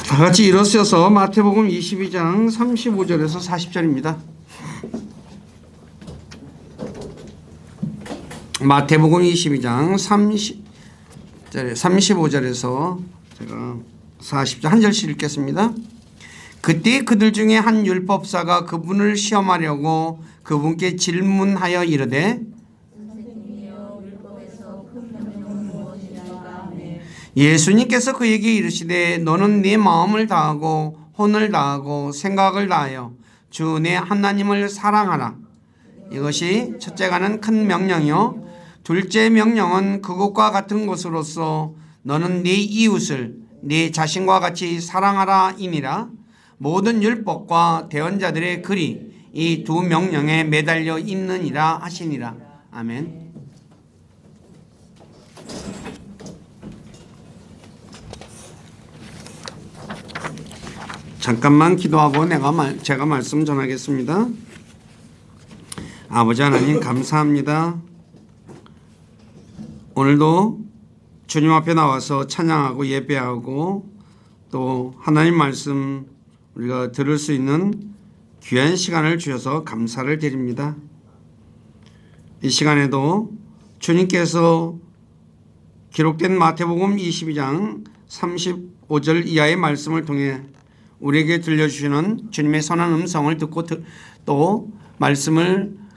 다 같이 일어서서 마태복음 22장 35절에서 40절입니다. 마태복음 22장 35절에서 제가 40절 한 절씩 읽겠습니다. 그때 그들 중에 한 율법사가 그분을 시험하려고 그분께 질문하여 이르되 예수님께서 그에게 이르시되 너는 네 마음을 다하고 혼을 다하고 생각을 다하여 주 내 하나님을 사랑하라. 이것이 첫째가는 큰 명령이요 둘째 명령은 그것과 같은 것으로서 너는 네 이웃을 네 자신과 같이 사랑하라 이니라. 모든 율법과 대언자들의 글이 이 두 명령에 매달려 있느니라 하시니라. 아멘. 잠깐만 기도하고 제가 말씀 전하겠습니다. 아버지 하나님 감사합니다. 오늘도 주님 앞에 나와서 찬양하고 예배하고 또 하나님 말씀 우리가 들을 수 있는 귀한 시간을 주셔서 감사를 드립니다. 이 시간에도 주님께서 기록된 마태복음 22장 35절 이하의 말씀을 통해 우리에게 들려주시는 주님의 선한 음성을 듣고 또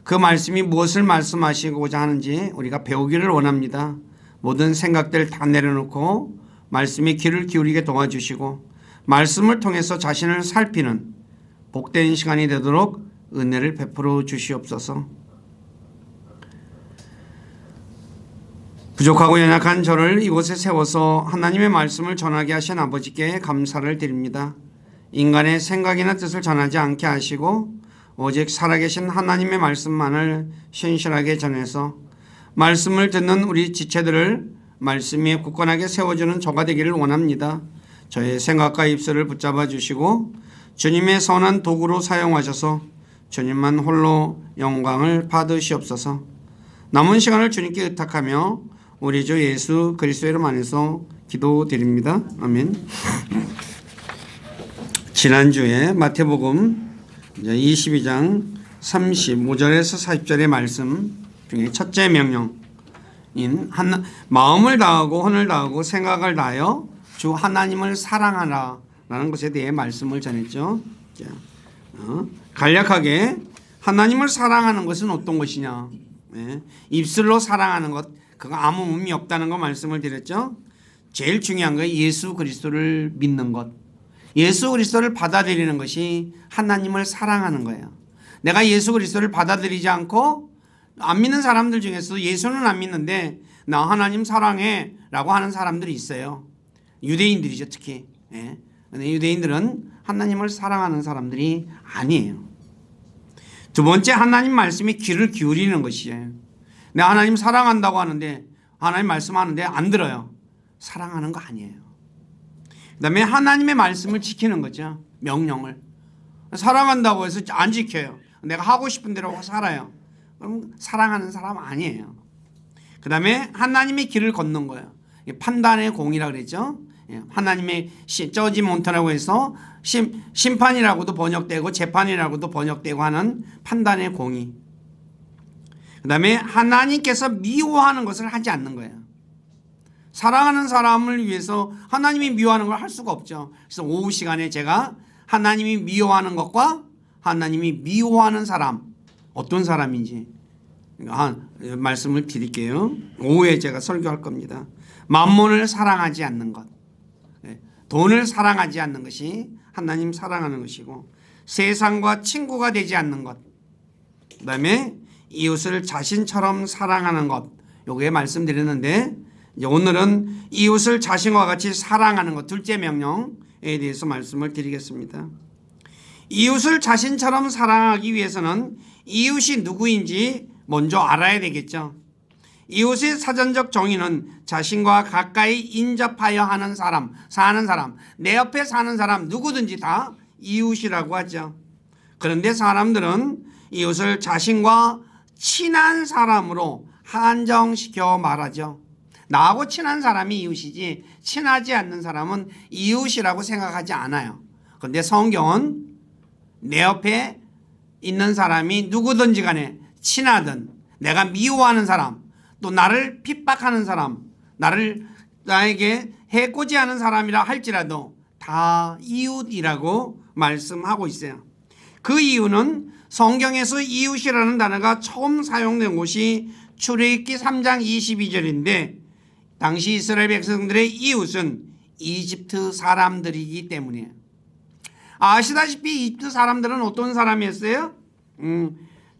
그 말씀이 무엇을 말씀하시고자 하는지 우리가 배우기를 원합니다. 모든 생각들 다 내려놓고 말씀에 귀를 기울이게 도와주시고 말씀을 통해서 자신을 살피는 복된 시간이 되도록 은혜를 베풀어 주시옵소서. 부족하고 연약한 저를 이곳에 세워서 하나님의 말씀을 전하게 하신 아버지께 감사를 드립니다. 인간의 생각이나 뜻을 전하지 않게 하시고 오직 살아계신 하나님의 말씀만을 신실하게 전해서 말씀을 듣는 우리 지체들을 말씀 위에 굳건하게 세워주는 저가 되기를 원합니다. 저의 생각과 입술을 붙잡아 주시고 주님의 선한 도구로 사용하셔서 주님만 홀로 영광을 받으시옵소서. 남은 시간을 주님께 의탁하며 우리 주 예수 그리스도의 이름 안에서 기도드립니다. 아멘. 지난주에 마태복음 22장 35절에서 40절의 말씀 중에 첫째 명령인 마음을 다하고 혼을 다하고 생각을 다하여 주 하나님을 사랑하라 라는 것에 대해 말씀을 전했죠. 간략하게 하나님을 사랑하는 것은 어떤 것이냐. 입술로 사랑하는 것 그거 아무 의미 없다는 거 말씀을 드렸죠. 제일 중요한 거 예수 그리스도를 믿는 것, 예수 그리스도를 받아들이는 것이 하나님을 사랑하는 거예요. 내가 예수 그리스도를 받아들이지 않고 안 믿는 사람들 중에서도 예수는 안 믿는데 나 하나님 사랑해 라고 하는 사람들이 있어요. 유대인들이죠, 특히. 근데 유대인들은 하나님을 사랑하는 사람들이 아니에요. 두 번째, 하나님 말씀에 귀를 기울이는 것이에요. 내가 하나님 사랑한다고 하는데 하나님 말씀하는데 안 들어요. 사랑하는 거 아니에요. 그 다음에 하나님의 말씀을 지키는 거죠. 명령을. 사랑한다고 해서 안 지켜요. 내가 하고 싶은 대로 살아요. 그럼 사랑하는 사람 아니에요. 그 다음에 하나님의 길을 걷는 거예요. 판단의 공이라고 그랬죠. 하나님의 저지 몬트라고 해서 심판이라고도 번역되고 재판이라고도 번역되고 하는 판단의 공의. 그 다음에 하나님께서 미워하는 것을 하지 않는 거예요. 사랑하는 사람을 위해서 하나님이 미워하는 걸 할 수가 없죠. 그래서 오후 시간에 제가 하나님이 미워하는 것과 하나님이 미워하는 사람 어떤 사람인지 말씀을 드릴게요. 오후에 제가 설교할 겁니다. 만몬을 사랑하지 않는 것, 돈을 사랑하지 않는 것이 하나님 사랑하는 것이고 세상과 친구가 되지 않는 것, 그 다음에 이웃을 자신처럼 사랑하는 것, 요게 말씀드렸는데 오늘은 이웃을 자신과 같이 사랑하는 것 둘째 명령에 대해서 말씀을 드리겠습니다. 이웃을 자신처럼 사랑하기 위해서는 이웃이 누구인지 먼저 알아야 되겠죠. 이웃의 사전적 정의는 자신과 가까이 인접하여 하는 사람, 사는 사람, 내 옆에 사는 사람 누구든지 다 이웃이라고 하죠. 그런데 사람들은 이웃을 자신과 친한 사람으로 한정시켜 말하죠. 나하고 친한 사람이 이웃이지 친하지 않는 사람은 이웃이라고 생각하지 않아요. 그런데 성경은 내 옆에 있는 사람이 누구든지 간에 친하든 내가 미워하는 사람 또 나를 핍박하는 사람 나에게 해코지하는 사람이라 할지라도 다 이웃이라고 말씀하고 있어요. 그 이유는 성경에서 이웃이라는 단어가 처음 사용된 곳이 출애굽기 3장 22절인데 당시 이스라엘 백성들의 이웃은 이집트 사람들이기 때문이에요. 아시다시피 이집트 사람들은 어떤 사람이었어요?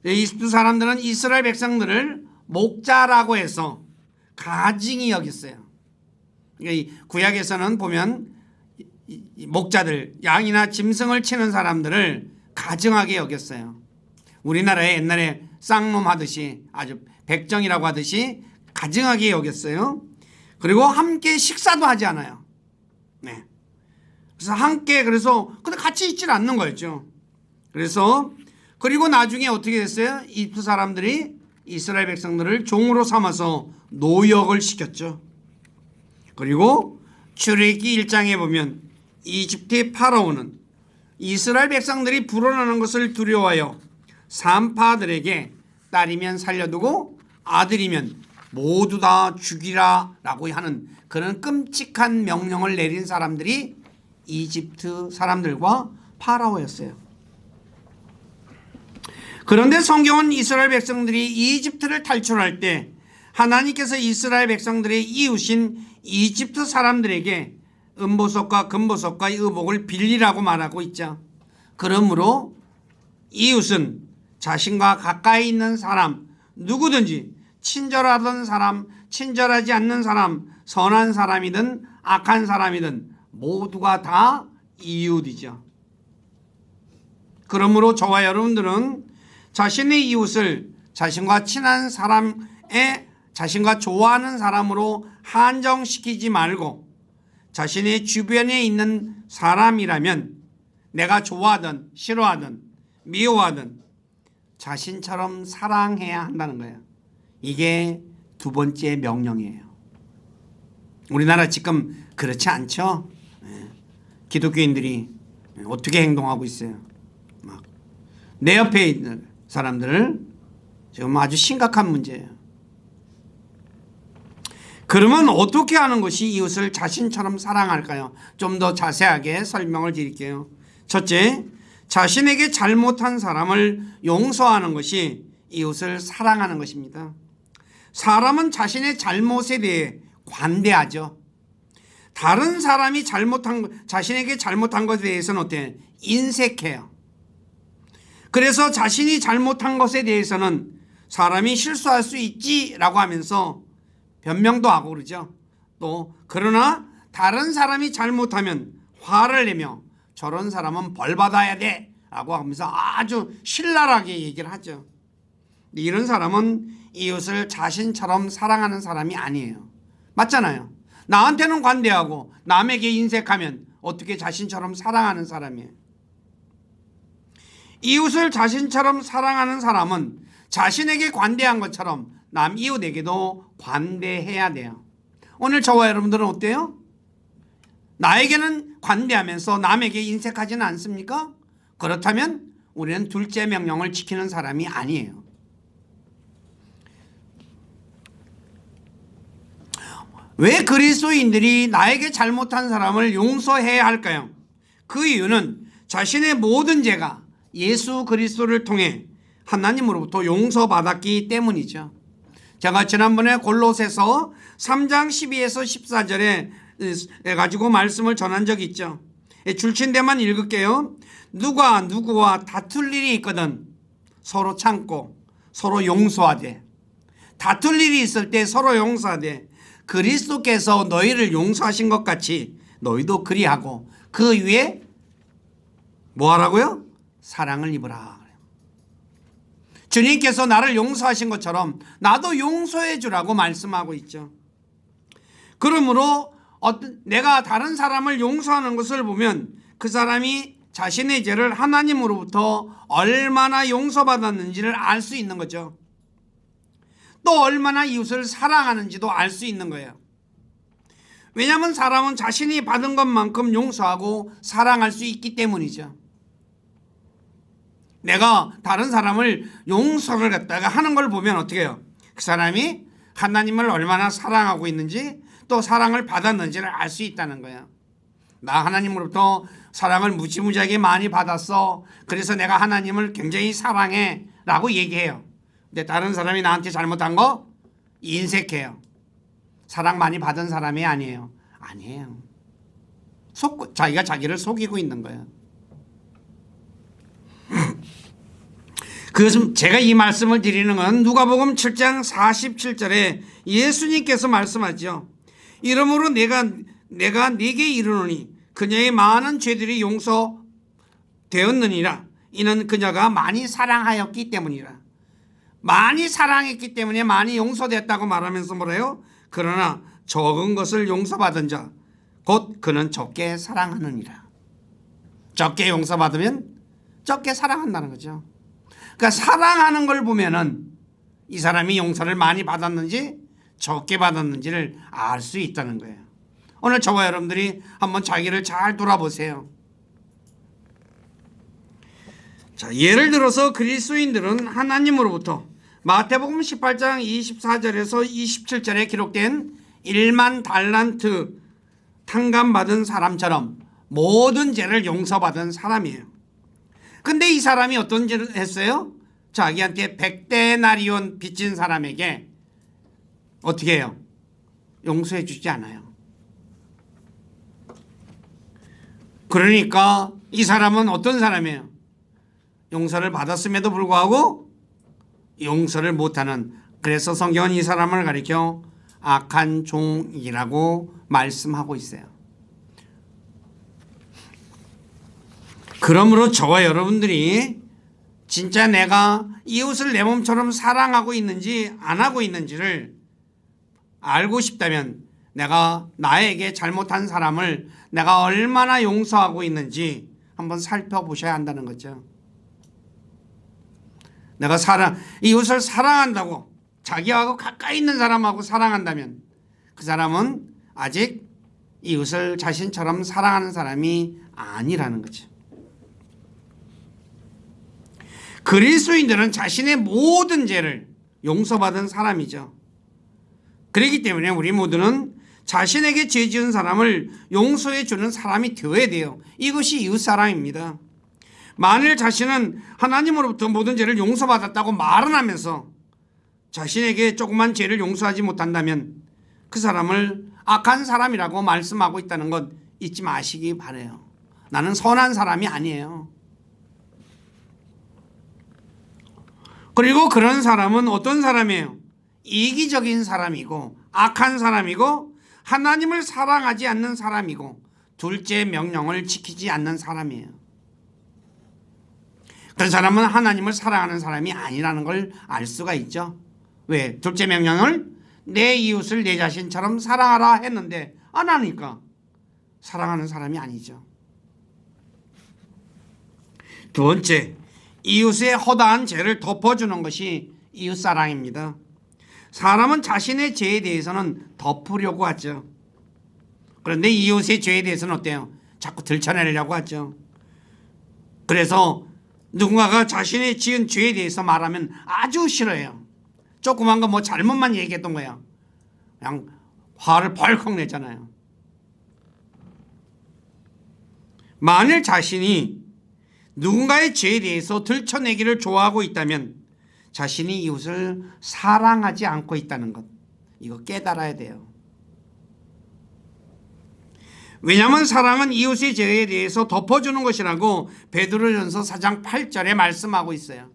이집트 사람들은 이스라엘 백성들을 목자라고 해서 가증히 여겼어요. 그러니까 구약에서는 보면 목자들, 양이나 짐승을 치는 사람들을 가증하게 여겼어요. 우리나라에 옛날에 쌍놈 하듯이 아주 백정이라고 하듯이 가증하게 여겼어요. 그리고 함께 식사도 하지 않아요. 네. 그래서 함께 근데 같이 있질 않는 거였죠. 그리고 나중에 어떻게 됐어요? 이집트 사람들이 이스라엘 백성들을 종으로 삼아서 노역을 시켰죠. 그리고 출애굽기 1장에 보면 이집트의 파라오는 이스라엘 백성들이 불어나는 것을 두려워하여 산파들에게 딸이면 살려두고 아들이면 모두 다 죽이라 라고 하는 그런 끔찍한 명령을 내린 사람들이 이집트 사람들과 파라오였어요. 그런데 성경은 이스라엘 백성들이 이집트를 탈출할 때 하나님께서 이스라엘 백성들의 이웃인 이집트 사람들에게 은보석과 금보석과 의복을 빌리라고 말하고 있죠. 그러므로 이웃은 자신과 가까이 있는 사람 누구든지 친절하던 사람, 친절하지 않는 사람, 선한 사람이든 악한 사람이든 모두가 다 이웃이죠. 그러므로 저와 여러분들은 자신의 이웃을 자신과 친한 사람에 자신과 좋아하는 사람으로 한정시키지 말고 자신의 주변에 있는 사람이라면 내가 좋아하든 싫어하든 미워하든 자신처럼 사랑해야 한다는 거예요. 이게 두 번째 명령이에요. 우리나라 지금 그렇지 않죠? 기독교인들이 어떻게 행동하고 있어요? 막 내 옆에 있는 사람들을 지금 아주 심각한 문제예요. 그러면 어떻게 하는 것이 이웃을 자신처럼 사랑할까요? 좀 더 자세하게 설명을 드릴게요. 첫째, 자신에게 잘못한 사람을 용서하는 것이 이웃을 사랑하는 것입니다. 사람은 자신의 잘못에 대해 관대하죠. 다른 사람이 자신에게 잘못한 것에 대해서는 어때요? 인색해요. 그래서 자신이 잘못한 것에 대해서는 사람이 실수할 수 있지라고 하면서 변명도 하고 그러죠. 또 그러나 다른 사람이 잘못하면 화를 내며 저런 사람은 벌 받아야 돼 라고 하면서 아주 신랄하게 얘기를 하죠. 이런 사람은 이웃을 자신처럼 사랑하는 사람이 아니에요. 맞잖아요. 나한테는 관대하고 남에게 인색하면 어떻게 자신처럼 사랑하는 사람이에요. 이웃을 자신처럼 사랑하는 사람은 자신에게 관대한 것처럼 남 이웃에게도 관대해야 돼요. 오늘 저와 여러분들은 어때요? 나에게는 관대하면서 남에게 인색하지는 않습니까? 그렇다면 우리는 둘째 명령을 지키는 사람이 아니에요. 왜 그리스도인들이 나에게 잘못한 사람을 용서해야 할까요? 그 이유는 자신의 모든 죄가 예수 그리스도를 통해 하나님으로부터 용서받았기 때문이죠. 제가 지난번에 골로새서 3장 12에서 14절에 가지고 말씀을 전한 적이 있죠. 줄친 데만 읽을게요. 누가 누구와 다툴 일이 있거든 서로 참고 서로 용서하되, 다툴 일이 있을 때 서로 용서하되 그리스도께서 너희를 용서하신 것 같이 너희도 그리하고 그 위에 뭐 하라고요? 사랑을 입으라. 주님께서 나를 용서하신 것처럼 나도 용서해 주라고 말씀하고 있죠. 그러므로 내가 다른 사람을 용서하는 것을 보면 그 사람이 자신의 죄를 하나님으로부터 얼마나 용서받았는지를 알 수 있는 거죠. 또 얼마나 이웃을 사랑하는지도 알 수 있는 거예요. 왜냐하면 사람은 자신이 받은 것만큼 용서하고 사랑할 수 있기 때문이죠. 내가 다른 사람을 용서를 갖다가 하는 걸 보면 어떻게 해요? 그 사람이 하나님을 얼마나 사랑하고 있는지 또 사랑을 받았는지를 알 수 있다는 거예요. 나 하나님으로부터 사랑을 무지무지하게 많이 받았어. 그래서 내가 하나님을 굉장히 사랑해 라고 얘기해요. 근데 다른 사람이 나한테 잘못한 거 인색해요. 사랑 많이 받은 사람이 아니에요. 아니에요. 자기가 자기를 속이고 있는 거예요. 그래서 제가 이 말씀을 드리는 건 누가복음 7장 47절에 예수님께서 말씀하죠. 이러므로 내가 네게 이르노니 그녀의 많은 죄들이 용서되었느니라. 이는 그녀가 많이 사랑하였기 때문이라. 많이 사랑했기 때문에 많이 용서됐다고 말하면서 뭐래요? 그러나 적은 것을 용서받은 자 곧 그는 적게 사랑하느니라. 적게 용서받으면 적게 사랑한다는 거죠. 그러니까 사랑하는 걸 보면은 이 사람이 용서를 많이 받았는지 적게 받았는지를 알 수 있다는 거예요. 오늘 저와 여러분들이 한번 자기를 잘 돌아보세요. 자, 예를 들어서 그리스도인들은 하나님으로부터 마태복음 18장 24절에서 27절에 기록된 1만 달란트 탕감받은 사람처럼 모든 죄를 용서받은 사람이에요. 근데 이 사람이 어떤 죄를 했어요? 자기한테 100데나리온 빚진 사람에게 어떻게 해요? 용서해 주지 않아요. 그러니까 이 사람은 어떤 사람이에요? 용서를 받았음에도 불구하고 용서를 못하는, 그래서 성경은 이 사람을 가리켜 악한 종이라고 말씀하고 있어요. 그러므로 저와 여러분들이 진짜 내가 이웃을 내 몸처럼 사랑하고 있는지 안 하고 있는지를 알고 싶다면 내가 나에게 잘못한 사람을 내가 얼마나 용서하고 있는지 한번 살펴보셔야 한다는 거죠. 내가 이웃을 사랑한다고 자기하고 가까이 있는 사람하고 사랑한다면 그 사람은 아직 이웃을 자신처럼 사랑하는 사람이 아니라는 거죠. 그리스도인들은 자신의 모든 죄를 용서받은 사람이죠. 그렇기 때문에 우리 모두는 자신에게 죄 지은 사람을 용서해 주는 사람이 되어야 돼요. 이것이 이웃사랑입니다. 만일 자신은 하나님으로부터 모든 죄를 용서받았다고 말은 하면서 자신에게 조그만 죄를 용서하지 못한다면 그 사람을 악한 사람이라고 말씀하고 있다는 것 잊지 마시기 바라요. 나는 선한 사람이 아니에요. 그리고 그런 사람은 어떤 사람이에요? 이기적인 사람이고 악한 사람이고 하나님을 사랑하지 않는 사람이고 둘째 명령을 지키지 않는 사람이에요. 그런 사람은 하나님을 사랑하는 사람이 아니라는 걸 알 수가 있죠. 왜? 둘째 명령을 내 이웃을 내 자신처럼 사랑하라 했는데 안 하니까 사랑하는 사람이 아니죠. 두 번째, 이웃의 허다한 죄를 덮어주는 것이 이웃사랑입니다. 사람은 자신의 죄에 대해서는 덮으려고 하죠. 그런데 이웃의 죄에 대해서는 어때요? 자꾸 들춰내려고 하죠. 그래서 누군가가 자신의 지은 죄에 대해서 말하면 아주 싫어해요. 조그만 거 뭐 잘못만 얘기했던 거야. 그냥 화를 벌컥 내잖아요. 만일 자신이 누군가의 죄에 대해서 들춰내기를 좋아하고 있다면 자신이 이웃을 사랑하지 않고 있다는 것, 이거 깨달아야 돼요. 왜냐하면 사랑은 이웃의 죄에 대해서 덮어주는 것이라고 베드로전서 4장 8절에 말씀하고 있어요.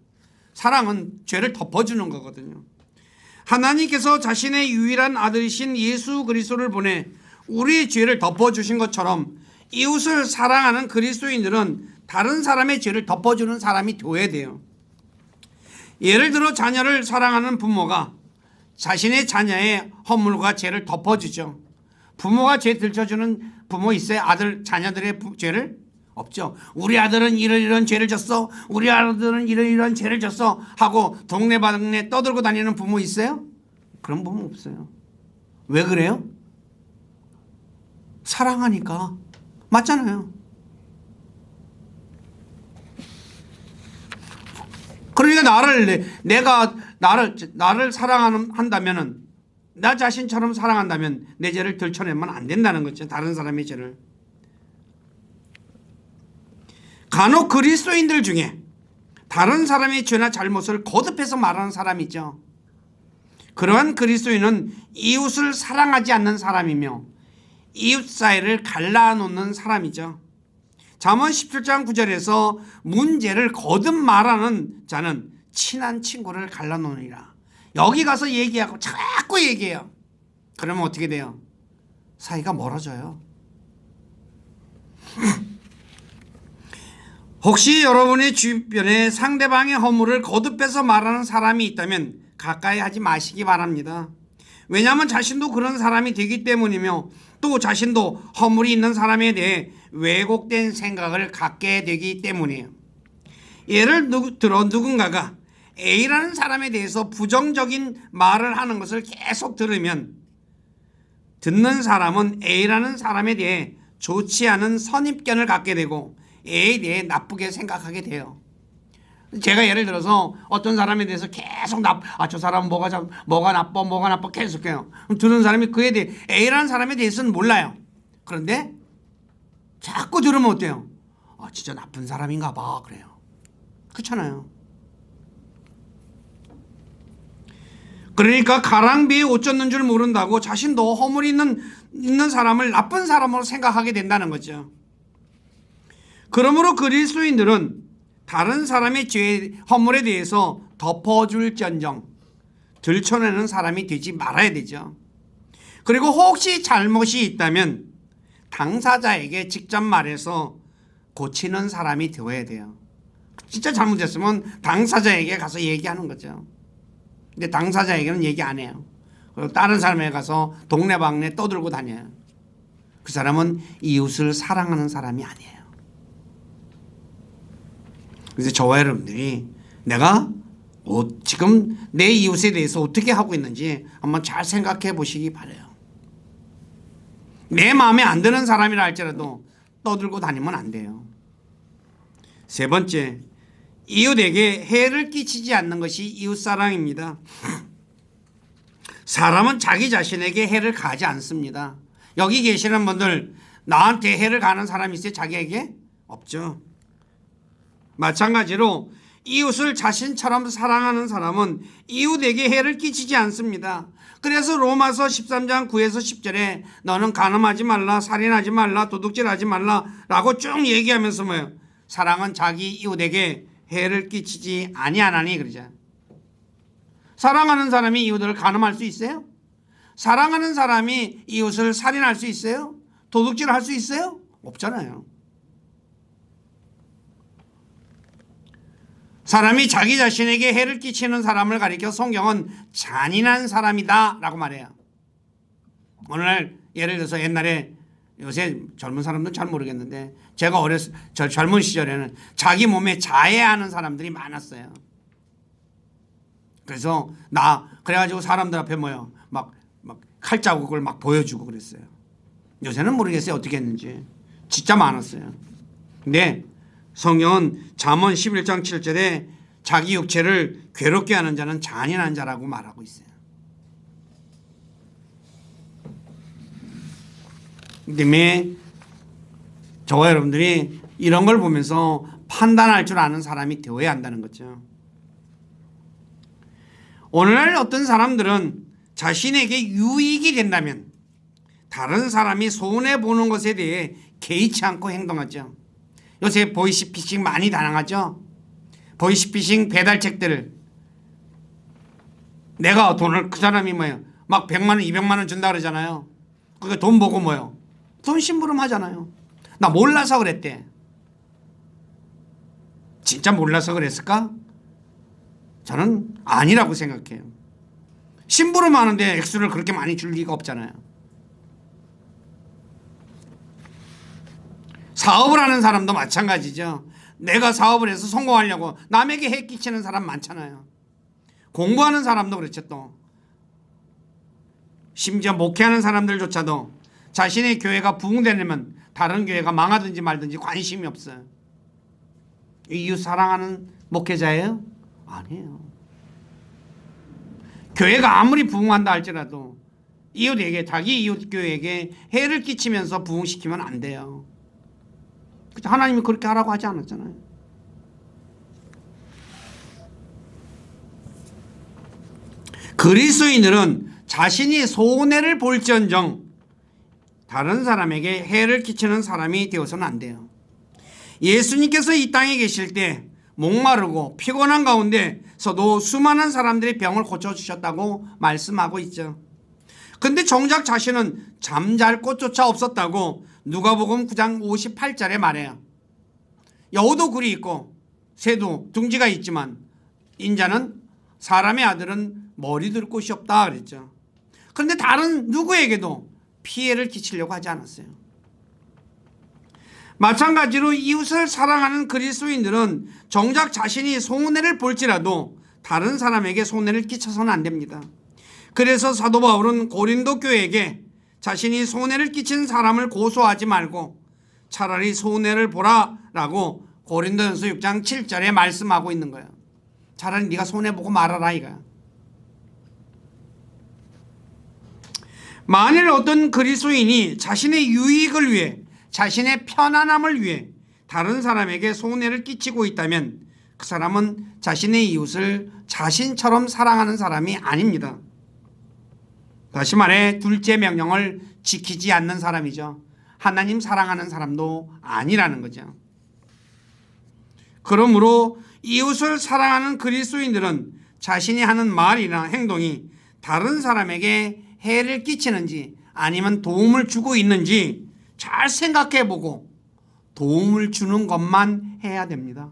사랑은 죄를 덮어주는 거거든요. 하나님께서 자신의 유일한 아들이신 예수 그리스도를 보내 우리의 죄를 덮어주신 것처럼 이웃을 사랑하는 그리스도인들은 다른 사람의 죄를 덮어주는 사람이 되어야 돼요. 예를 들어 자녀를 사랑하는 부모가 자신의 자녀의 허물과 죄를 덮어주죠. 부모가 죄 들춰주는 부모 있어요? 자녀들의 죄를? 없죠. 우리 아들은 이런 죄를 졌어. 우리 아들은 이런 죄를 졌어. 하고 동네방네 떠들고 다니는 부모 있어요? 그런 부모 없어요. 왜 그래요? 사랑하니까. 맞잖아요. 그러니까 나를 사랑한다면은, 나 자신처럼 사랑한다면 내 죄를 들춰내면 안 된다는 거죠. 다른 사람의 죄를. 간혹 그리스도인들 중에 다른 사람의 죄나 잘못을 거듭해서 말하는 사람이 있죠. 그러한 그리스도인은 이웃을 사랑하지 않는 사람이며 이웃 사이를 갈라놓는 사람이죠. 잠언 17장 9절에서 문제를 거듭 말하는 자는 친한 친구를 갈라놓으리라. 여기 가서 얘기하고 자꾸 얘기해요. 그러면 어떻게 돼요? 사이가 멀어져요. 혹시 여러분의 주변에 상대방의 허물을 거듭해서 말하는 사람이 있다면 가까이 하지 마시기 바랍니다. 왜냐하면 자신도 그런 사람이 되기 때문이며 또 자신도 허물이 있는 사람에 대해 왜곡된 생각을 갖게 되기 때문이에요. 예를 들어 누군가가 A라는 사람에 대해서 부정적인 말을 하는 것을 계속 들으면 듣는 사람은 A라는 사람에 대해 좋지 않은 선입견을 갖게 되고 A에 대해 나쁘게 생각하게 돼요. 제가 예를 들어서 어떤 사람에 대해서 계속 저 사람은 뭐가 나빠 계속해요. 들은 사람이 그에 대해 A라는 사람에 대해서는 몰라요. 그런데 자꾸 들으면 어때요? 진짜 나쁜 사람인가 봐 그래요. 그렇잖아요. 그러니까 가랑비에 옷 젖는 줄 모른다고 자신도 허물이 있는 사람을 나쁜 사람으로 생각하게 된다는 거죠. 그러므로 그리스도인들은 다른 사람의 죄, 허물에 대해서 덮어줄지언정 들춰내는 사람이 되지 말아야 되죠. 그리고 혹시 잘못이 있다면 당사자에게 직접 말해서 고치는 사람이 되어야 돼요. 진짜 잘못했으면 당사자에게 가서 얘기하는 거죠. 근데 당사자에게는 얘기 안 해요. 그리고 다른 사람에게 가서 동네방네 떠들고 다녀요. 그 사람은 이웃을 사랑하는 사람이 아니에요. 그래서 저와 여러분들이 내가 지금 내 이웃에 대해서 어떻게 하고 있는지 한번 잘 생각해 보시기 바라요. 내 마음에 안 드는 사람이라 할지라도 떠들고 다니면 안 돼요. 세 번째, 이웃에게 해를 끼치지 않는 것이 이웃사랑입니다. 사람은 자기 자신에게 해를 가하지 않습니다. 여기 계시는 분들 나한테 해를 가하는 사람이 있어요? 자기에게? 없죠. 마찬가지로 이웃을 자신처럼 사랑하는 사람은 이웃에게 해를 끼치지 않습니다. 그래서 로마서 13장 9에서 10절에 너는 간음하지 말라, 살인하지 말라, 도둑질하지 말라 라고 쭉 얘기하면서 뭐예요? 사랑은 자기 이웃에게 해를 끼치지 아니하나니 그러죠. 사랑하는 사람이 이웃을 간음할 수 있어요? 사랑하는 사람이 이웃을 살인할 수 있어요? 도둑질할 수 있어요? 없잖아요. 사람이 자기 자신에게 해를 끼치는 사람을 가리켜 성경은 잔인한 사람이다 라고 말해요. 오늘날 예를 들어서 옛날에, 요새 젊은 사람들은 잘 모르겠는데 제가 저 젊은 시절에는 자기 몸에 자해하는 사람들이 많았어요. 그래서 그래가지고 사람들 앞에 막 칼자국을 막 보여주고 그랬어요. 요새는 모르겠어요 어떻게 했는지. 진짜 많았어요. 근데 성경은 잠언 11장 7절에 자기 육체를 괴롭게 하는 자는 잔인한 자라고 말하고 있어요. 때문에 저와 여러분들이 이런 걸 보면서 판단할 줄 아는 사람이 되어야 한다는 거죠. 오늘날 어떤 사람들은 자신에게 유익이 된다면 다른 사람이 손해보는 것에 대해 개의치 않고 행동하죠. 요새 보이시피싱 많이 당하죠. 보이시피싱 배달책들을 내가 돈을 그 사람이 막 100만 원 200만 원 준다 그러잖아요. 그게 돈 보고 돈 심부름 하잖아요. 나 몰라서 그랬대. 진짜 몰라서 그랬을까? 저는 아니라고 생각해요. 심부름 하는데 액수를 그렇게 많이 줄 리가 없잖아요. 사업을 하는 사람도 마찬가지죠. 내가 사업을 해서 성공하려고 남에게 해 끼치는 사람 많잖아요. 공부하는 사람도 그렇죠. 또 심지어 목회하는 사람들조차도 자신의 교회가 부흥되려면 다른 교회가 망하든지 말든지 관심이 없어요. 이웃 사랑하는 목회자예요? 아니에요. 교회가 아무리 부흥한다 할지라도 이웃에게, 자기 이웃 교회에게 해를 끼치면서 부흥시키면 안 돼요. 하나님이 그렇게 하라고 하지 않았잖아요. 그리스도인들은 자신이 손해를 볼지언정 다른 사람에게 해를 끼치는 사람이 되어서는 안 돼요. 예수님께서 이 땅에 계실 때 목마르고 피곤한 가운데서도 수많은 사람들의 병을 고쳐주셨다고 말씀하고 있죠. 근데 정작 자신은 잠잘 곳조차 없었다고 누가복음 9장 58절에 말해요. 여우도 굴이 있고 새도 둥지가 있지만 인자는 사람의 아들은 머리 둘 곳이 없다 그랬죠. 그런데 다른 누구에게도 피해를 끼치려고 하지 않았어요. 마찬가지로 이웃을 사랑하는 그리스도인들은 정작 자신이 손해를 볼지라도 다른 사람에게 손해를 끼쳐서는 안 됩니다. 그래서 사도 바울은 고린도 교회에게 자신이 손해를 끼친 사람을 고소하지 말고 차라리 손해를 보라라고 고린도전서 6장 7절에 말씀하고 있는 거예요. 차라리 네가 손해보고 말아라 이거야. 만일 어떤 그리스도인이 자신의 유익을 위해, 자신의 편안함을 위해 다른 사람에게 손해를 끼치고 있다면 그 사람은 자신의 이웃을 자신처럼 사랑하는 사람이 아닙니다. 다시 말해 둘째 명령을 지키지 않는 사람이죠. 하나님 사랑하는 사람도 아니라는 거죠. 그러므로 이웃을 사랑하는 그리스도인들은 자신이 하는 말이나 행동이 다른 사람에게 해를 끼치는지 아니면 도움을 주고 있는지 잘 생각해보고 도움을 주는 것만 해야 됩니다.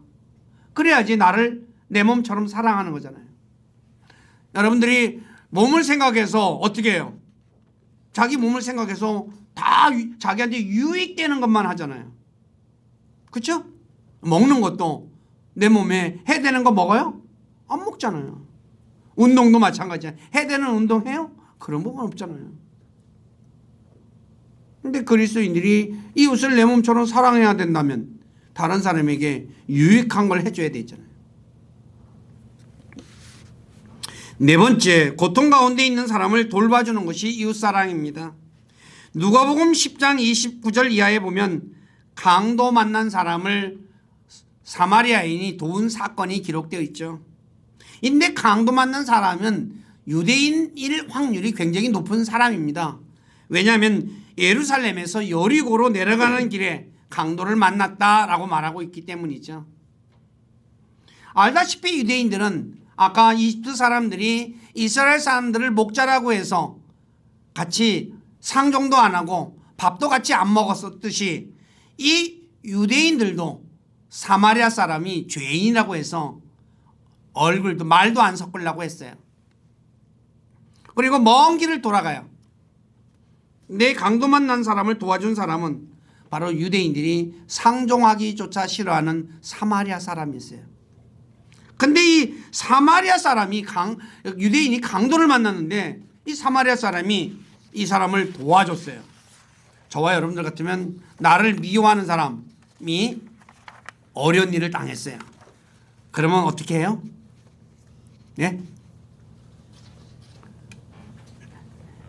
그래야지 나를 내 몸처럼 사랑하는 거잖아요. 여러분들이 몸을 생각해서 어떻게 해요? 자기 몸을 생각해서 다 자기한테 유익되는 것만 하잖아요. 그렇죠? 먹는 것도 내 몸에 해되는 거 먹어요? 안 먹잖아요. 운동도 마찬가지야. 해되는 운동 해요? 그런 부분 없잖아요. 근데 그리스도인들이 이웃을 내 몸처럼 사랑해야 된다면 다른 사람에게 유익한 걸 해줘야 되잖아요. 네 번째, 고통 가운데 있는 사람을 돌봐주는 것이 이웃사랑입니다. 누가복음 10장 29절 이하에 보면 강도 만난 사람을 사마리아인이 도운 사건이 기록되어 있죠. 근데 강도 만난 사람은 유대인일 확률이 굉장히 높은 사람입니다. 왜냐하면 예루살렘에서 여리고로 내려가는 길에 강도를 만났다라고 말하고 있기 때문이죠. 알다시피 유대인들은 아까 이집트 사람들이 이스라엘 사람들을 목자라고 해서 같이 상종도 안 하고 밥도 같이 안 먹었듯이 이 유대인들도 사마리아 사람이 죄인이라고 해서 얼굴도 말도 안 섞으려고 했어요. 그리고 먼 길을 돌아가요. 내 강도 만난 사람을 도와준 사람은 바로 유대인들이 상종하기조차 싫어하는 사마리아 사람이었어요. 근데 이 사마리아 사람이 유대인이 강도를 만났는데 이 사마리아 사람이 이 사람을 도와줬어요. 저와 여러분들 같으면 나를 미워하는 사람이 어려운 일을 당했어요. 그러면 어떻게 해요? 예?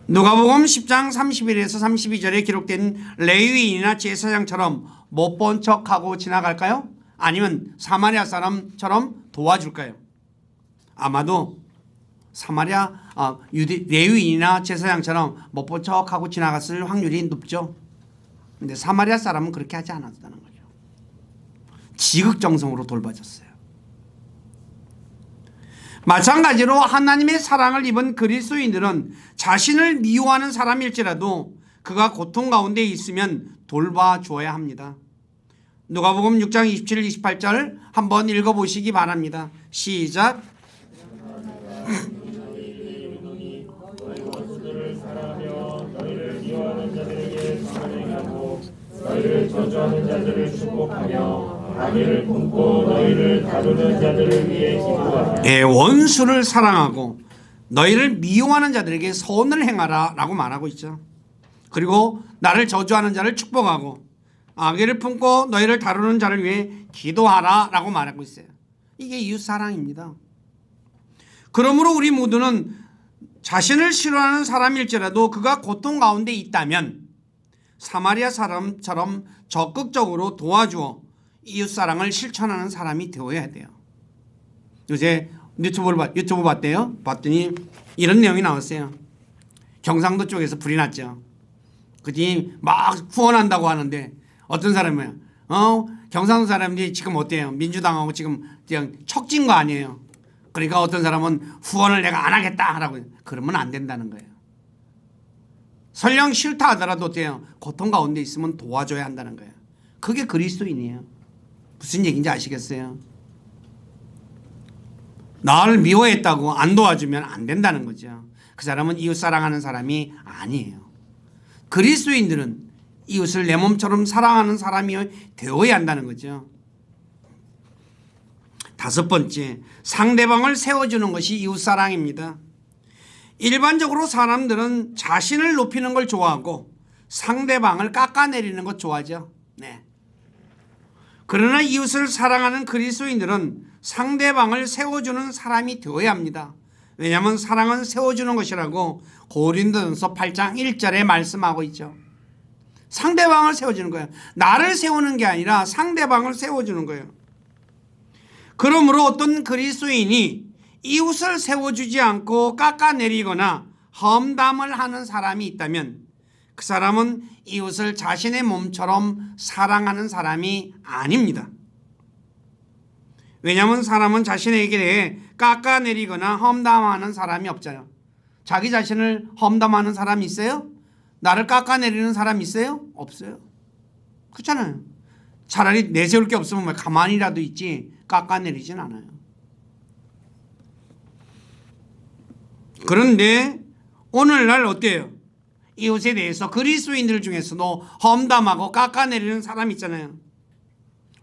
누가복음 10장 31에서 32절에 기록된 레위인이나 제사장처럼 못 본 척하고 지나갈까요? 아니면 사마리아 사람처럼 도와줄까요? 아마도 레위인이나 제사장처럼 못 본 척하고 지나갔을 확률이 높죠. 근데 사마리아 사람은 그렇게 하지 않았다는 거죠. 지극정성으로 돌봐줬어요. 마찬가지로 하나님의 사랑을 입은 그리스도인들은 자신을 미워하는 사람일지라도 그가 고통 가운데 있으면 돌봐줘야 합니다. 누가복음 6장 27, 28절 한번 읽어보시기 바랍니다. 시작. 너희를 저주하는 자들을 축복하며 악의를 품고 너희를 다루는 자들을 위해 기도하라. 원수를 사랑하고 너희를 미워하는 자들에게 선을 행하라 라고 말하고 있죠. 그리고 나를 저주하는 자를 축복하고 악의를 품고 너희를 다루는 자를 위해 기도하라 라고 말하고 있어요. 이게 이웃사랑입니다. 그러므로 우리 모두는 자신을 싫어하는 사람일지라도 그가 고통 가운데 있다면 사마리아 사람처럼 적극적으로 도와주어 이웃사랑을 실천하는 사람이 되어야 돼요. 요새 유튜브 봤대요. 봤더니 이런 내용이 나왔어요. 경상도 쪽에서 불이 났죠. 그뒤 막 후원한다고 하는데 어떤 사람이야? 경상도 사람들이 지금 어때요? 민주당하고 지금 그냥 척진 거 아니에요. 그러니까 어떤 사람은 후원을 내가 안 하겠다라고 그러면 안 된다는 거예요. 설령 싫다 하더라도 어때요? 고통 가운데 있으면 도와줘야 한다는 거예요. 그게 그리스도인이에요. 무슨 얘기인지 아시겠어요? 나를 미워했다고 안 도와주면 안 된다는 거죠. 그 사람은 이웃 사랑하는 사람이 아니에요. 그리스도인들은 이웃을 내 몸처럼 사랑하는 사람이 되어야 한다는 거죠. 다섯 번째, 상대방을 세워주는 것이 이웃 사랑입니다. 일반적으로 사람들은 자신을 높이는 걸 좋아하고 상대방을 깎아내리는 것 좋아하죠. 네. 그러나 이웃을 사랑하는 그리스도인들은 상대방을 세워주는 사람이 되어야 합니다. 왜냐하면 사랑은 세워주는 것이라고 고린도전서 8장 1절에 말씀하고 있죠. 상대방을 세워주는 거예요. 나를 세우는 게 아니라 상대방을 세워주는 거예요. 그러므로 어떤 그리스도인이 이웃을 세워주지 않고 깎아내리거나 험담을 하는 사람이 있다면 그 사람은 이웃을 자신의 몸처럼 사랑하는 사람이 아닙니다. 왜냐하면 사람은 자신에게 대해 깎아내리거나 험담하는 사람이 없잖아요. 자기 자신을 험담하는 사람이 있어요? 나를 깎아내리는 사람이 있어요? 없어요. 그렇잖아요. 차라리 내세울 게 없으면 가만히라도 있지 깎아내리진 않아요. 그런데 오늘날 어때요? 이웃에 대해서 그리스도인들 중에서도 험담하고 깎아내리는 사람 있잖아요.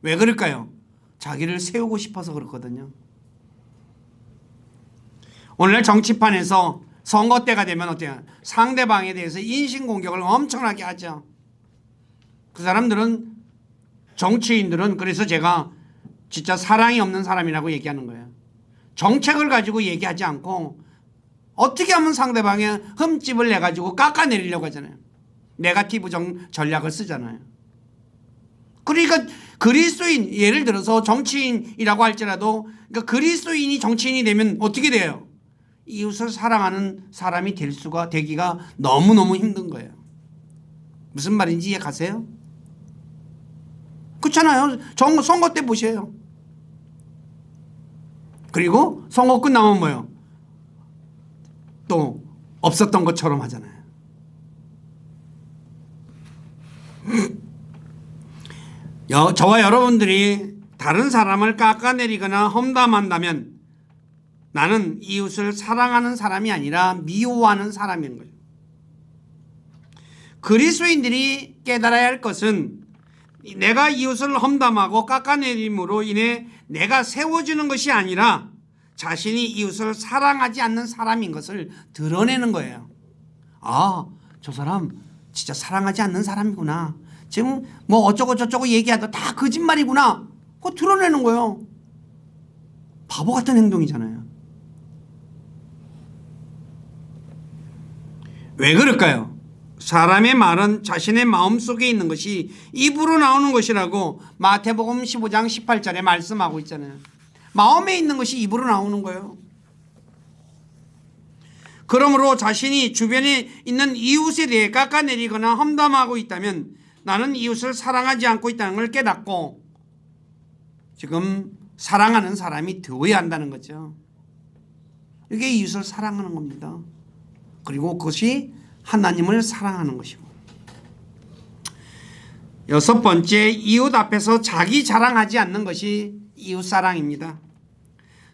왜 그럴까요? 자기를 세우고 싶어서 그렇거든요. 오늘날 정치판에서 선거 때가 되면 어때요? 상대방에 대해서 인신공격을 엄청나게 하죠. 그 사람들은 정치인들은 그래서 제가 진짜 사랑이 없는 사람이라고 얘기하는 거예요. 정책을 가지고 얘기하지 않고 어떻게 하면 상대방의 흠집을 내가지고 깎아내리려고 하잖아요. 네거티브 전략을 쓰잖아요. 그러니까 그리스도인, 예를 들어서 정치인이라고 할지라도 그러니까 그리스도인이 정치인이 되면 어떻게 돼요? 이웃을 사랑하는 사람이 되기가 너무너무 힘든 거예요. 무슨 말인지 이해 가세요? 그렇잖아요. 선거 때 보세요. 그리고 선거 끝나면 뭐예요? 또 없었던 것처럼 하잖아요. 저와 여러분들이 다른 사람을 깎아내리거나 험담한다면 나는 이웃을 사랑하는 사람이 아니라 미워하는 사람인 거죠. 그리스도인들이 깨달아야 할 것은 내가 이웃을 험담하고 깎아내림으로 인해 내가 세워주는 것이 아니라 자신이 이웃을 사랑하지 않는 사람인 것을 드러내는 거예요. 아, 저 사람 진짜 사랑하지 않는 사람이구나. 지금 뭐 어쩌고 저쩌고 얘기하다 다 거짓말이구나. 그거 드러내는 거예요. 바보 같은 행동이잖아요. 왜 그럴까요? 사람의 말은 자신의 마음속에 있는 것이 입으로 나오는 것이라고 마태복음 15장 18절에 말씀하고 있잖아요. 마음에 있는 것이 입으로 나오는 거예요. 그러므로 자신이 주변에 있는 이웃에 대해 깎아내리거나 험담하고 있다면 나는 이웃을 사랑하지 않고 있다는 걸 깨닫고 지금 사랑하는 사람이 되어야 한다는 거죠. 이게 이웃을 사랑하는 겁니다. 그리고 그것이 하나님을 사랑하는 것이고. 여섯 번째, 이웃 앞에서 자기 자랑하지 않는 것이 이웃 사랑입니다.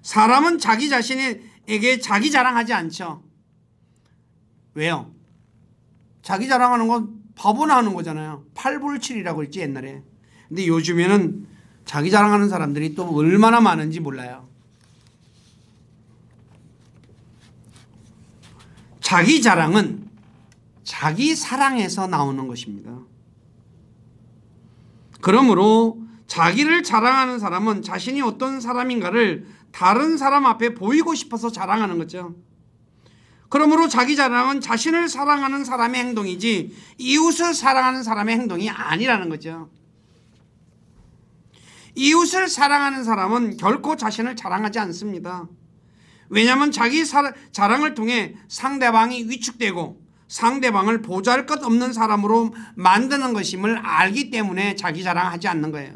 사람은 자기 자신에게 자기 자랑하지 않죠. 왜요? 자기 자랑하는 건 바보나 하는 거잖아요. 팔불출이라고 했지 옛날에. 근데 요즘에는 자기 자랑하는 사람들이 또 얼마나 많은지 몰라요. 자기 자랑은 자기 사랑에서 나오는 것입니다. 그러므로 자기를 자랑하는 사람은 자신이 어떤 사람인가를 다른 사람 앞에 보이고 싶어서 자랑하는 거죠. 그러므로 자기 자랑은 자신을 사랑하는 사람의 행동이지 이웃을 사랑하는 사람의 행동이 아니라는 거죠. 이웃을 사랑하는 사람은 결코 자신을 자랑하지 않습니다. 왜냐하면 자기 자랑을 통해 상대방이 위축되고 상대방을 보잘것없는 사람으로 만드는 것임을 알기 때문에 자기 자랑하지 않는 거예요.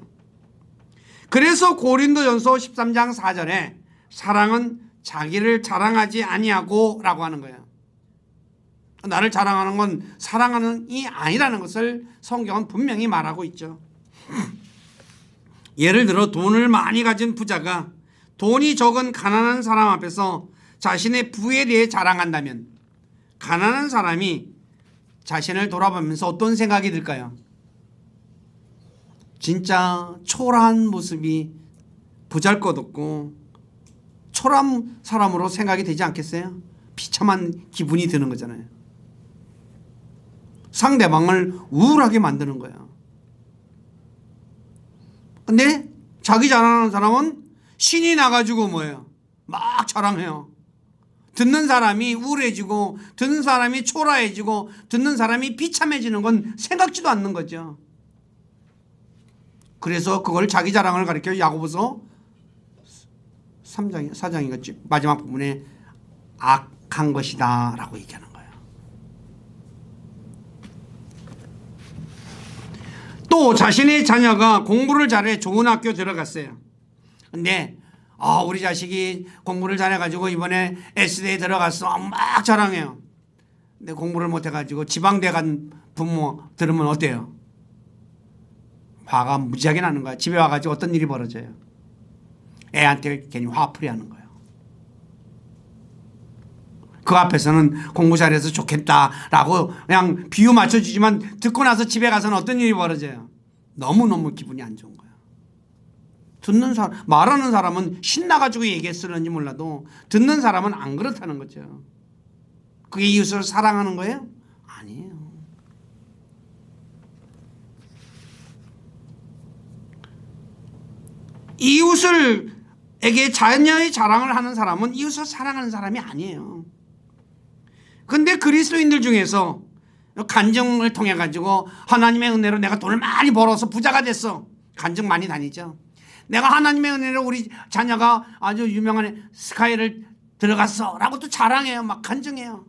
그래서 고린도전서 13장 4절에 사랑은 자기를 자랑하지 아니하고 라고 하는 거예요. 나를 자랑하는 건 사랑하는 이 아니라는 것을 성경은 분명히 말하고 있죠. 예를 들어 돈을 많이 가진 부자가 돈이 적은 가난한 사람 앞에서 자신의 부에 대해 자랑한다면 가난한 사람이 자신을 돌아보면서 어떤 생각이 들까요? 진짜 초라한 모습이 보잘것없고 초라한 사람으로 생각이 되지 않겠어요? 비참한 기분이 드는 거잖아요. 상대방을 우울하게 만드는 거예요. 근데 자기 자랑하는 사람은 신이 나가지고 뭐예요? 막 자랑해요. 듣는 사람이 우울해지고 듣는 사람이 초라해지고 듣는 사람이 비참해지는 건 생각지도 않는 거죠. 그래서 그걸 자기 자랑을 가리켜 야고보서 4장인가 마지막 부분에 악한 것이다 라고 얘기하는 거예요. 또 자신의 자녀가 공부를 잘해 좋은 학교 들어갔어요. 근데 우리 자식이 공부를 잘해가지고 이번에 S대에 들어갔어 막 자랑해요. 근데 공부를 못해가지고 지방대 간 부모 들으면 어때요? 화가 무지하게 나는 거야. 집에 와가지고 어떤 일이 벌어져요? 애한테 괜히 화풀이 하는 거예요. 그 앞에서는 공부 잘해서 좋겠다라고 그냥 비유 맞춰주지만 듣고 나서 집에 가서는 어떤 일이 벌어져요? 너무너무 기분이 안 좋은 거예요. 듣는 사람, 말하는 사람은 신나가지고 얘기했을는지 몰라도 듣는 사람은 안 그렇다는 거죠. 그게 이웃을 사랑하는 거예요? 아니에요. 이웃에게 자녀의 자랑을 하는 사람은 이웃을 사랑하는 사람이 아니에요. 근데 그리스도인들 중에서 간증을 통해 가지고 하나님의 은혜로 내가 돈을 많이 벌어서 부자가 됐어. 간증 많이 다니죠. 내가 하나님의 은혜로 우리 자녀가 아주 유명한 스카이를 들어갔어 라고 또 자랑해요. 막 간증해요.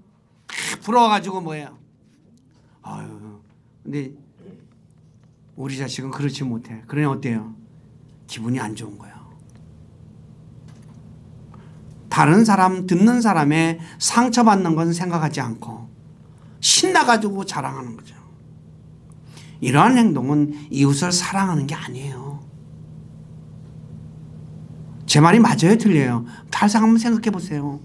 부러워가지고 뭐예요? 아유, 근데 우리 자식은 그렇지 못해. 그러니 어때요? 기분이 안 좋은 거예요. 다른 사람, 듣는 사람의 상처받는 건 생각하지 않고 신나가지고 자랑하는 거죠. 이러한 행동은 이웃을 사랑하는 게 아니에요. 제 말이 맞아요? 틀려요? 다시 한번 생각해 보세요.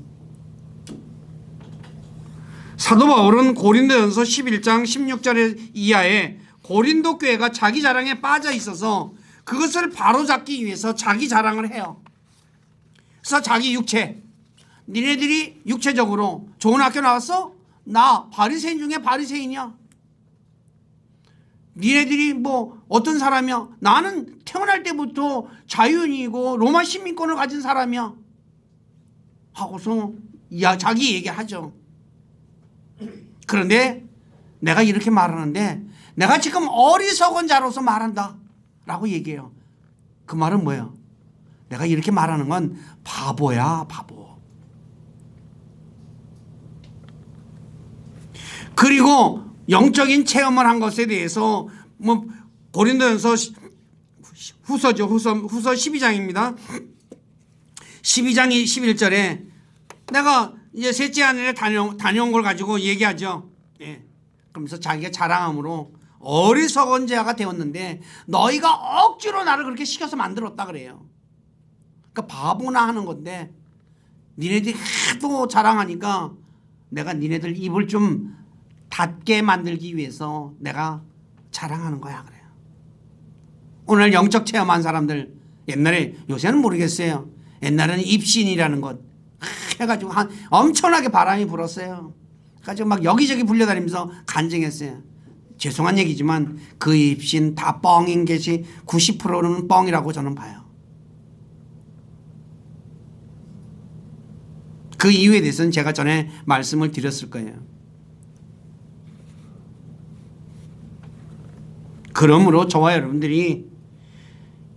사도 바울은 고린도전서 11장 16절 이하에 고린도 교회가 자기 자랑에 빠져 있어서 그것을 바로잡기 위해서 자기 자랑을 해요. 그래서 자기 육체, 니네들이 육체적으로 좋은 학교 나왔어? 나 바리새인 중에 바리새인이야. 니네들이 뭐 어떤 사람이야? 나는 태어날 때부터 자유인이고 로마 시민권을 가진 사람이야. 하고서 자기 얘기하죠. 그런데 내가 이렇게 말하는데 내가 지금 어리석은 자로서 말한다 라고 얘기해요. 그 말은 뭐예요? 내가 이렇게 말하는 건 바보야, 바보. 그리고 영적인 체험을 한 것에 대해서 뭐 고린도전서 후서죠. 후서 12장입니다. 12장 21절에 내가 이제 셋째 아내를 다녀온 걸 가지고 얘기하죠. 예. 그러면서 자기가 자랑함으로 어리석은 자가 되었는데 너희가 억지로 나를 그렇게 시켜서 만들었다 그래요. 그러니까 바보나 하는 건데 니네들이 하도 자랑하니까 내가 니네들 입을 좀 닫게 만들기 위해서 내가 자랑하는 거야 그래요. 오늘 영적 체험한 사람들 옛날에 요새는 모르겠어요. 옛날에는 입신이라는 것 해가지고 엄청나게 바람이 불었어요. 가지고 막 여기저기 불려다니면서 간증했어요. 죄송한 얘기지만 그 입신 다 뻥인 것이 90%는 뻥이라고 저는 봐요. 그 이유에 대해서는 제가 전에 말씀을 드렸을 거예요. 그러므로 저와 여러분들이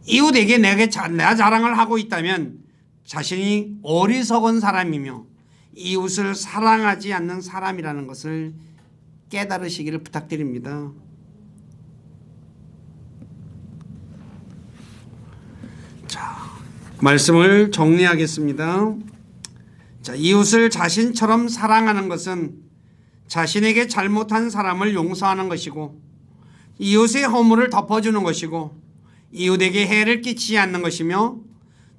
이웃에게 내가 자랑을 하고 있다면 자신이 어리석은 사람이며 이웃을 사랑하지 않는 사람이라는 것을 깨달으시기를 부탁드립니다. 자, 말씀을 정리하겠습니다. 자, 이웃을 자신처럼 사랑하는 것은 자신에게 잘못한 사람을 용서하는 것이고 이웃의 허물을 덮어주는 것이고 이웃에게 해를 끼치지 않는 것이며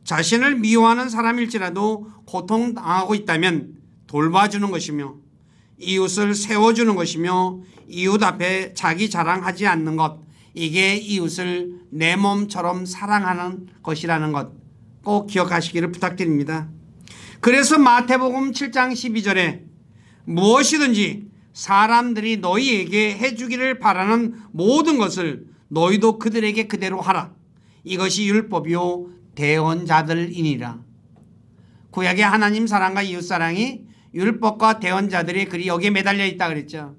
자신을 미워하는 사람일지라도 고통당하고 있다면 돌봐주는 것이며 이웃을 세워주는 것이며 이웃 앞에 자기 자랑하지 않는 것, 이게 이웃을 내 몸처럼 사랑하는 것이라는 것 꼭 기억하시기를 부탁드립니다. 그래서 마태복음 7장 12절에 무엇이든지 사람들이 너희에게 해주기를 바라는 모든 것을 너희도 그들에게 그대로 하라. 이것이 율법이요 대언자들이니라. 구약의 하나님 사랑과 이웃 사랑이 율법과 대언자들의 글이 여기에 매달려 있다 그랬죠.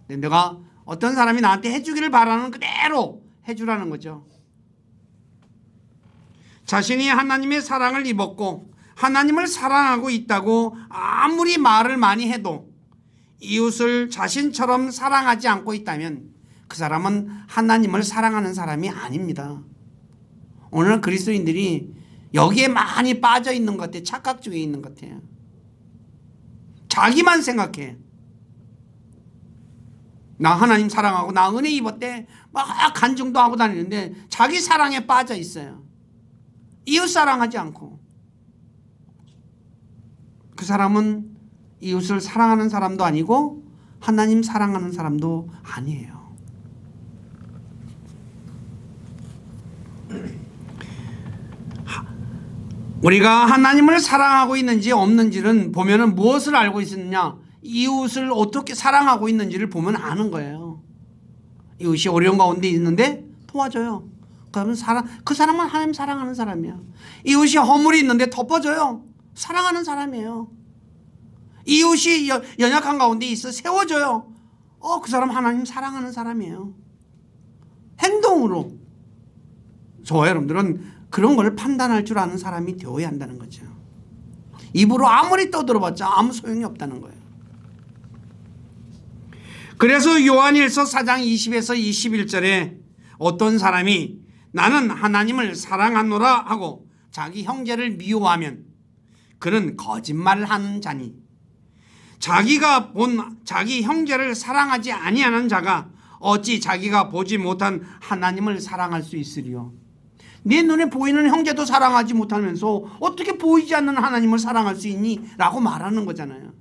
내가 어떤 사람이 나한테 해주기를 바라는 그대로 해주라는 거죠. 자신이 하나님의 사랑을 입었고 하나님을 사랑하고 있다고 아무리 말을 많이 해도 이웃을 자신처럼 사랑하지 않고 있다면 그 사람은 하나님을 사랑하는 사람이 아닙니다. 오늘 그리스도인들이 여기에 많이 빠져 있는 것 같아요. 착각 중에 있는 것 같아요. 자기만 생각해. 나 하나님 사랑하고 나 은혜 입었대 막 간증도 하고 다니는데 자기 사랑에 빠져 있어요. 이웃 사랑하지 않고. 그 사람은 이웃을 사랑하는 사람도 아니고 하나님 사랑하는 사람도 아니에요. 우리가 하나님을 사랑하고 있는지 없는지는 보면은 무엇을 알고 있느냐? 이웃을 어떻게 사랑하고 있는지를 보면 아는 거예요. 이웃이 어려운 가운데 있는데 도와줘요. 그러면 그 사람은 하나님 사랑하는 사람이야. 이웃이 허물이 있는데 덮어줘요. 사랑하는 사람이에요. 이웃이 연약한 가운데 있어 세워줘요. 그 사람 하나님 사랑하는 사람이에요. 행동으로. 저와 여러분들은 그런 걸 판단할 줄 아는 사람이 되어야 한다는 거죠. 입으로 아무리 떠들어봤자 아무 소용이 없다는 거예요. 그래서 요한일서 4장 20에서 21절에 어떤 사람이 나는 하나님을 사랑하노라 하고 자기 형제를 미워하면 그는 거짓말을 하는 자니 자기가 본 자기 형제를 사랑하지 아니하는 자가 어찌 자기가 보지 못한 하나님을 사랑할 수 있으리요. 내 눈에 보이는 형제도 사랑하지 못하면서 어떻게 보이지 않는 하나님을 사랑할 수 있니? 라고 말하는 거잖아요.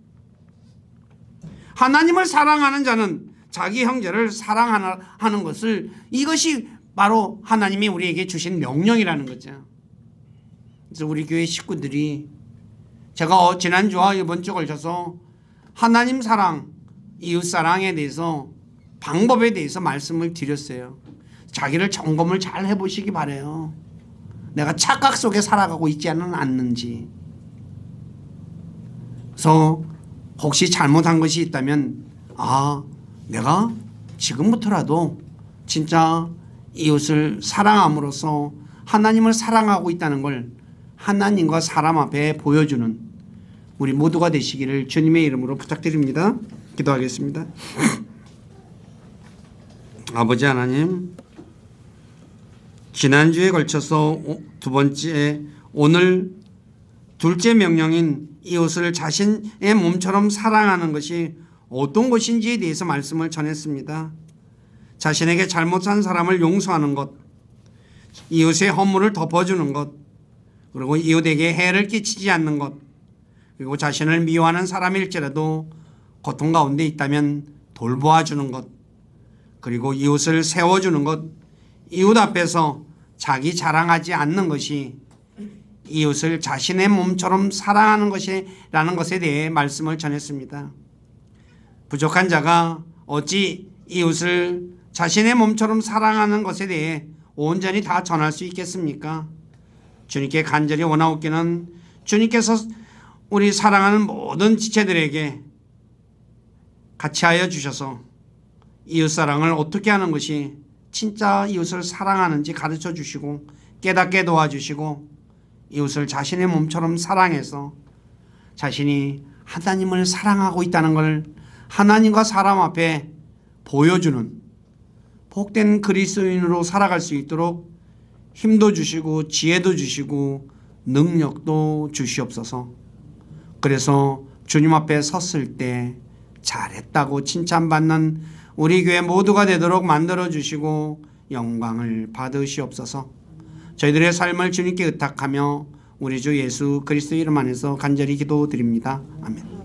하나님을 사랑하는 자는 자기 형제를 사랑하는 것을 이것이 바로 하나님이 우리에게 주신 명령이라는 거죠. 그래서 우리 교회 식구들이 제가 지난주와 이번 주 걸쳐서 하나님 사랑, 이웃 사랑에 대해서 방법에 대해서 말씀을 드렸어요. 자기를 점검을 잘 해보시기 바라요. 내가 착각 속에 살아가고 있지 않는지. 그래서 혹시 잘못한 것이 있다면 내가 지금부터라도 진짜 이웃을 사랑함으로써 하나님을 사랑하고 있다는 걸 하나님과 사람 앞에 보여주는 우리 모두가 되시기를 주님의 이름으로 부탁드립니다. 기도하겠습니다. 아버지 하나님, 지난주에 걸쳐서 두 번째, 오늘 둘째 명령인 이웃을 자신의 몸처럼 사랑하는 것이 어떤 것인지에 대해서 말씀을 전했습니다. 자신에게 잘못한 사람을 용서하는 것, 이웃의 허물을 덮어주는 것, 그리고 이웃에게 해를 끼치지 않는 것, 그리고 자신을 미워하는 사람일지라도 고통 가운데 있다면 돌보아주는 것, 그리고 이웃을 세워주는 것, 이웃 앞에서 자기 자랑하지 않는 것이 이웃을 자신의 몸처럼 사랑하는 것이라는 것에 대해 말씀을 전했습니다. 부족한 자가 어찌 이웃을 자신의 몸처럼 사랑하는 것에 대해 온전히 다 전할 수 있겠습니까? 주님께 간절히 원하옵기는 주님께서 우리 사랑하는 모든 지체들에게 같이 하여 주셔서 이웃사랑을 어떻게 하는 것이 진짜 이웃을 사랑하는지 가르쳐 주시고 깨닫게 도와주시고 이웃을 자신의 몸처럼 사랑해서 자신이 하나님을 사랑하고 있다는 걸 하나님과 사람 앞에 보여주는 복된 그리스도인으로 살아갈 수 있도록 힘도 주시고 지혜도 주시고 능력도 주시옵소서. 그래서 주님 앞에 섰을 때 잘했다고 칭찬받는 우리 교회 모두가 되도록 만들어 주시고 영광을 받으시옵소서. 저희들의 삶을 주님께 의탁하며 우리 주 예수 그리스도 이름 안에서 간절히 기도드립니다. 아멘.